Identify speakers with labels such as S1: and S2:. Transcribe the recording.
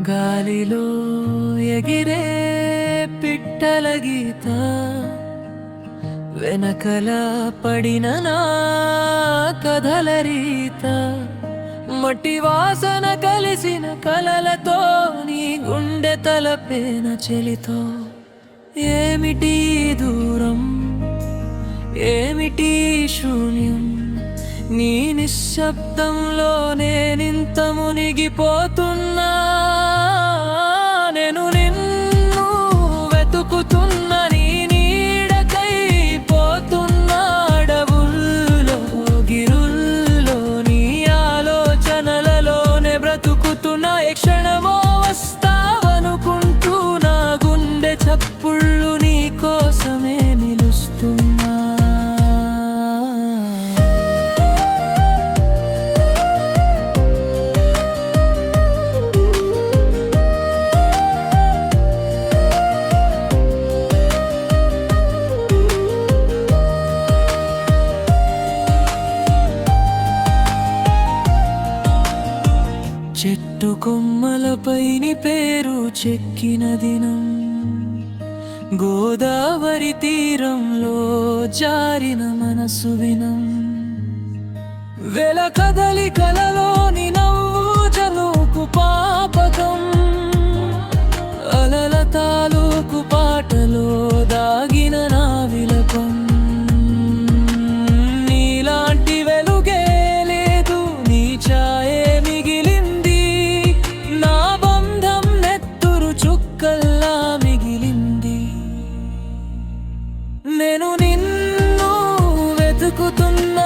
S1: గాలిలో ఎగిరే పిట్టల గీత, వెనకల పడిన నా కథల రీత, మట్టి వాసన కలిసిన కలలతో నీ గుండె తలపేన చెలితో. ఏమిటి దూరం, ఏమిటి శూన్యం, నీ నిశ్శబ్దంలో నేనింత మునిగిపోతున్నా. నేను నిన్ను వెతుకుతున్న నీ నీడకై పోతున్నా. అడవుల్లో గిరుల్లో నీ ఆలోచనలలోనే బ్రతుకుతున్నా. ఏ క్షణమో వస్తావనుకుంటూ నా గుండె చప్పుళ్ళు నీ కోసమే నిలుస్తున్నా. చెట్టు కొమ్మలపై నీ పేరు చెక్కిన దినం, గోదావరి తీరంలో జారిన మనసు వినం. వెల కదలికలలోని నవ్వు జలుకు పాపకం, అలల తాలూకు పాటలో దాగిన నా విలపం. నీలాంటి వెలుగే లేదు, నీ ఛాయే మిగిలింది, నా బంధం నెత్తురు చుక్కల్లా మిగిలింది. నేను నిన్ను వెతుకుతున్నా.